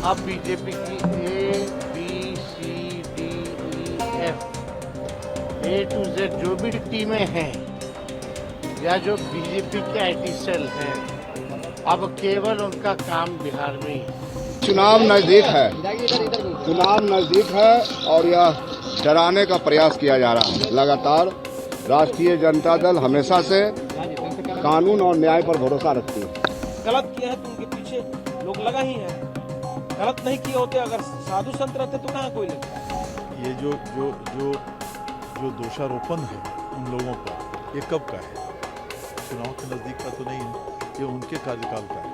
अब बीजेपी की A, B, C, D, E, F A to Z जो भी टीमें हैं या जो बीजेपी के IT सेल हैं, अब केवल उनका काम बिहार में ही है। चुनाव नजदीक है और यह डराने का प्रयास किया जा रहा है। लगातार राष्ट्रीय जनता दल हमेशा से कानून और न्याय पर भरोसा रखती है। गलत किया है तो उनके पीछे लोग लगा ही है। गलत नहीं किए होते, अगर साधु संत रहते तो कहाँ कोई लगता। ये जो दोषारोपण है उन लोगों पर, ये कब का है? चुनाव के नजदीक का तो नहीं है, ये उनके कार्यकाल का है।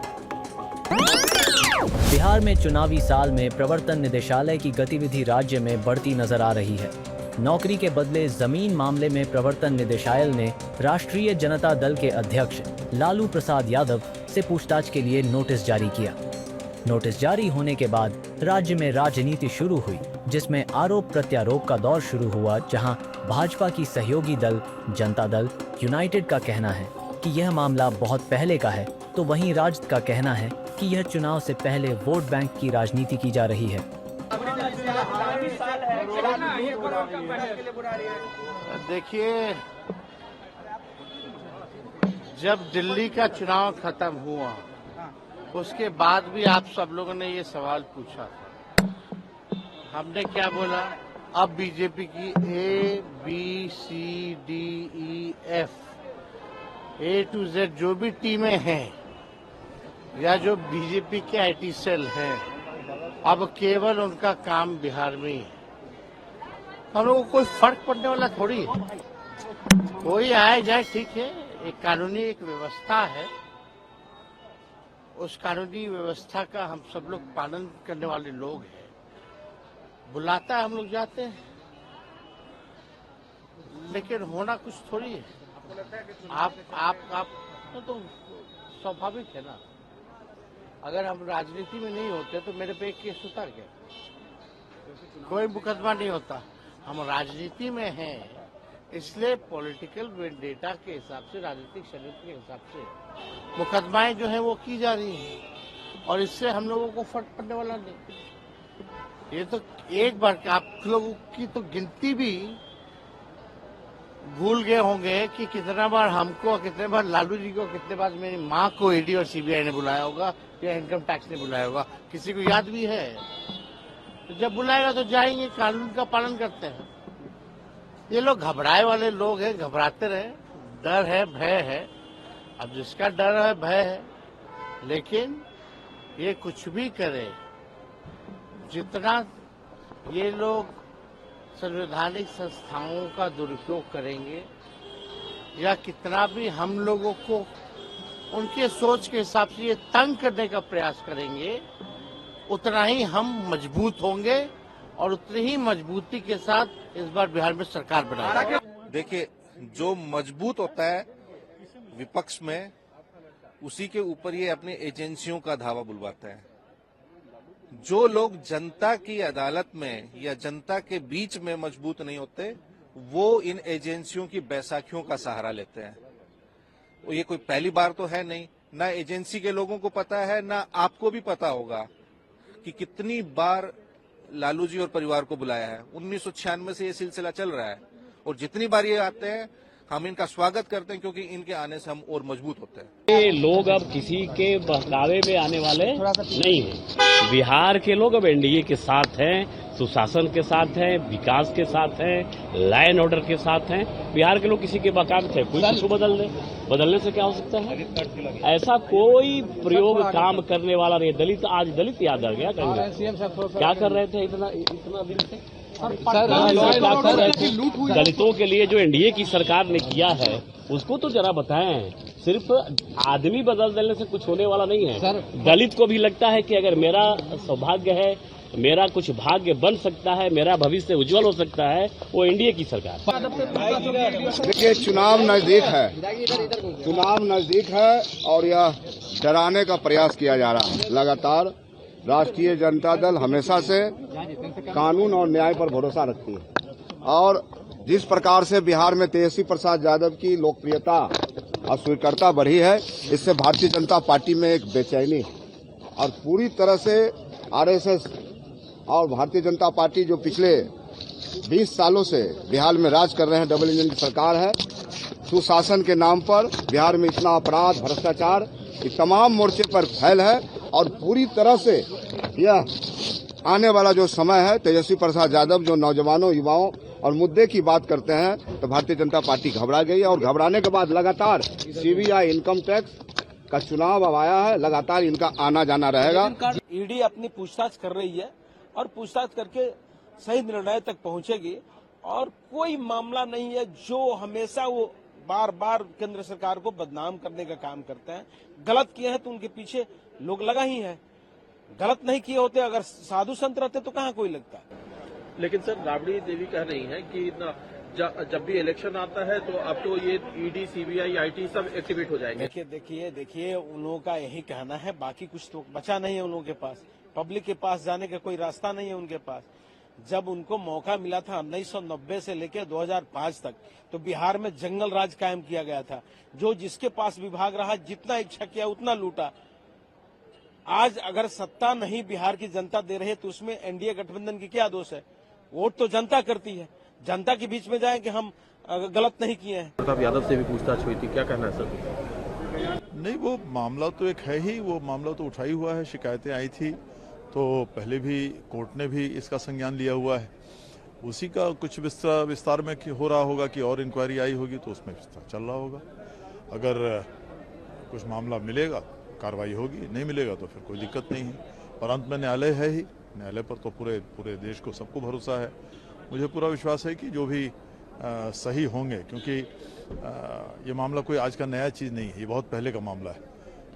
बिहार में चुनावी साल में प्रवर्तन निदेशालय की गतिविधि राज्य में बढ़ती नजर आ रही है। नौकरी के बदले जमीन मामले में प्रवर्तन निदेशालय ने राष्ट्रीय जनता दल के अध्यक्ष लालू प्रसाद यादव से पूछताछ के लिए नोटिस जारी किया। नोटिस जारी होने के बाद राज्य में राजनीति शुरू हुई, जिसमें आरोप प्रत्यारोप का दौर शुरू हुआ, जहां भाजपा की सहयोगी दल जनता दल यूनाइटेड का कहना है कि यह मामला बहुत पहले का है, तो वहीं राजद का कहना है कि यह चुनाव से पहले वोट बैंक की राजनीति की जा रही है। देखिए, जब दिल्ली का चुनाव खत्म हुआ उसके बाद भी आप सब लोगों ने ये सवाल पूछा था। हमने क्या बोला? अब बीजेपी की A, B, C, D, E, F A to Z जो भी टीमें हैं या जो बीजेपी के IT सेल हैं, अब केवल उनका काम बिहार में ही है। हम लोगों को कोई फर्क पड़ने वाला थोड़ी है। कोई आए जाए ठीक है, एक कानूनी एक व्यवस्था है, उस कानूनी व्यवस्था का हम सब लोग पालन करने वाले लोग हैं। बुलाता है हम लोग जाते हैं, लेकिन होना कुछ थोड़ी है। आप तो स्वाभाविक है ना। अगर हम राजनीति में नहीं होते तो मेरे पे एक केस होता क्या? कोई मुकदमा नहीं होता। हम राजनीति में हैं, इसलिए पॉलिटिकल वेंडेटा के हिसाब से, राजनीतिक षड्यंत्र के हिसाब से मुकदमाएं जो हैं वो की जा रही हैं, और इससे हम लोगों को फर्क पड़ने वाला नहीं। ये तो एक बार आप लोगों की तो गिनती भी भूल गए होंगे कि कितना बार हमको, कितने बार लालू जी को, कितने बार मेरी माँ को ईडी और सीबीआई ने बुलाया होगा या इनकम टैक्स ने बुलाया होगा। किसी को याद भी है? तो जब बुलाएगा तो जाएंगे, कानून का पालन करते हैं। ये लोग घबराए वाले लोग हैं, घबराते रहे। डर है, भय है। अब जिसका डर है, भय है, लेकिन ये कुछ भी करे, जितना ये लोग संवैधानिक संस्थाओं का दुरुपयोग करेंगे या कितना भी हम लोगों को उनके सोच के हिसाब से ये तंग करने का प्रयास करेंगे, उतना ही हम मजबूत होंगे और उतनी ही मजबूती के साथ इस बार बिहार में सरकार बनाएंगे। देखिए, जो मजबूत होता है विपक्ष में, उसी के ऊपर ये अपनी एजेंसियों का धावा बुलवाता है। जो लोग जनता की अदालत में या जनता के बीच में मजबूत नहीं होते, वो इन एजेंसियों की बैसाखियों का सहारा लेते हैं। और ये कोई पहली बार तो है नहीं, ना एजेंसी के लोगों को पता है, ना आपको भी पता होगा कि कितनी बार लालू जी और परिवार को बुलाया है। 1996 से ये सिलसिला चल रहा है, और जितनी बार ये आते हैं हम इनका स्वागत करते हैं, क्योंकि इनके आने से हम और मजबूत होते हैं। ये लोग अब किसी के बहकावे में आने वाले नहीं हैं। बिहार के लोग अब एनडीए के साथ हैं, सुशासन के साथ हैं, विकास के साथ हैं, लॉ एंड ऑर्डर के साथ हैं। बिहार के लोग किसी के बहकावे से कोई कुछ बदलने से क्या हो सकता है? ऐसा कोई प्रयोग काम करने वाला नहीं। दलित, आज दलित याद आ गया, क्या कर रहे थे इतना दिन से? दलितों के लिए जो एनडीए की सरकार ने किया है उसको तो जरा बताएं। सिर्फ आदमी बदल देने से कुछ होने वाला नहीं है। दलित को भी लगता है कि अगर मेरा सौभाग्य है, मेरा कुछ भाग्य बन सकता है, मेरा भविष्य उज्जवल हो सकता है, वो एनडीए की सरकार। देखिए, चुनाव नजदीक है और यह डराने का प्रयास किया जा रहा है। लगातार राष्ट्रीय जनता दल हमेशा से कानून और न्याय पर भरोसा रखती है, और जिस प्रकार से बिहार में तेजस्वी प्रसाद यादव की लोकप्रियता और स्वीकार्यता बढ़ी है, इससे भारतीय जनता पार्टी में एक बेचैनी है, और पूरी तरह से आरएसएस और भारतीय जनता पार्टी जो पिछले 20 सालों से बिहार में राज कर रहे हैं, डबल इंजन की सरकार है। सुशासन के नाम पर बिहार में इतना अपराध, भ्रष्टाचार इस तमाम मोर्चे पर फैल है और पूरी तरह से यह आने वाला जो समय है, तेजस्वी प्रसाद यादव जो नौजवानों, युवाओं और मुद्दे की बात करते हैं, तो भारतीय जनता पार्टी घबरा गई है और घबराने के बाद लगातार सीबीआई, इनकम टैक्स का चुनाव अब आया है, लगातार इनका आना जाना रहेगा। ईडी अपनी पूछताछ कर रही है और पूछताछ करके सही निर्णय तक पहुंचेगी और कोई मामला नहीं है जो हमेशा वो बार बार केंद्र सरकार को बदनाम करने का काम करते हैं। गलत किए हैं तो उनके पीछे लोग लगा ही है, गलत नहीं किए होते अगर साधु संत रहते तो कहाँ कोई लगता। लेकिन सर राबड़ी देवी कह रही हैं कि जब भी इलेक्शन आता है तो अब तो ये ईडी, सीबीआई, आईटी सब एक्टिवेट हो जाएंगे। देखिए उन लोगों का यही कहना है, बाकी कुछ तो बचा नहीं है उन लोगों के पास। पब्लिक के पास जाने का कोई रास्ता नहीं है उनके पास। जब उनको मौका मिला था 1990 से लेकर 2005 तक, तो बिहार में जंगल राज कायम किया गया था। जो जिसके पास विभाग रहा, जितना इच्छा किया उतना लूटा। आज अगर सत्ता नहीं बिहार की जनता दे रही है तो उसमें एनडीए गठबंधन की क्या दोष है? वोट तो जनता करती है। जनता के बीच में जाए कि हम गलत नहीं किए हैं। प्रताप यादव से भी पूछताछ हुई थी, क्या कहना है सर? नहीं, वो मामला तो एक है ही, वो मामला तो उठाई हुआ है, शिकायतें आई थी तो पहले भी कोर्ट ने भी इसका संज्ञान लिया हुआ है। उसी का कुछ विस्तार में हो रहा होगा कि और इंक्वायरी आई होगी तो उसमें विस्तार चल रहा होगा। अगर कुछ मामला मिलेगा कार्रवाई होगी, नहीं मिलेगा तो फिर कोई दिक्कत नहीं है। और अंत में न्यायालय है ही, न्यायालय पर तो पूरे देश को, सबको भरोसा है। मुझे पूरा विश्वास है कि जो भी सही होंगे, क्योंकि ये मामला कोई आज का नया चीज़ नहीं है, ये बहुत पहले का मामला है।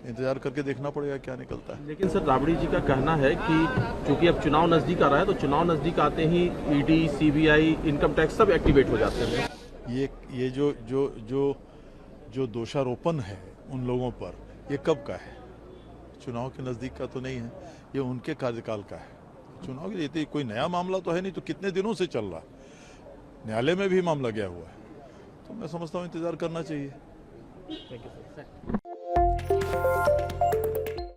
इंतजार करके देखना पड़ेगा क्या निकलता है। लेकिन सर राबड़ी जी का कहना है कि चूंकि अब चुनाव नजदीक आ रहा है तो चुनाव नजदीक आते ही ईडी, सीबीआई, इनकम टैक्स सब एक्टिवेट हो जाते हैं। ये जो दोषारोपण है उन लोगों पर, ये कब का है? चुनाव के नजदीक का तो नहीं है, ये उनके कार्यकाल का है। चुनाव के लिए कोई नया मामला तो है नहीं, तो कितने दिनों से चल रहा है, न्यायालय में भी मामला गया हुआ है, तो मैं समझता हूँ इंतजार करना चाहिए। Thank you sir.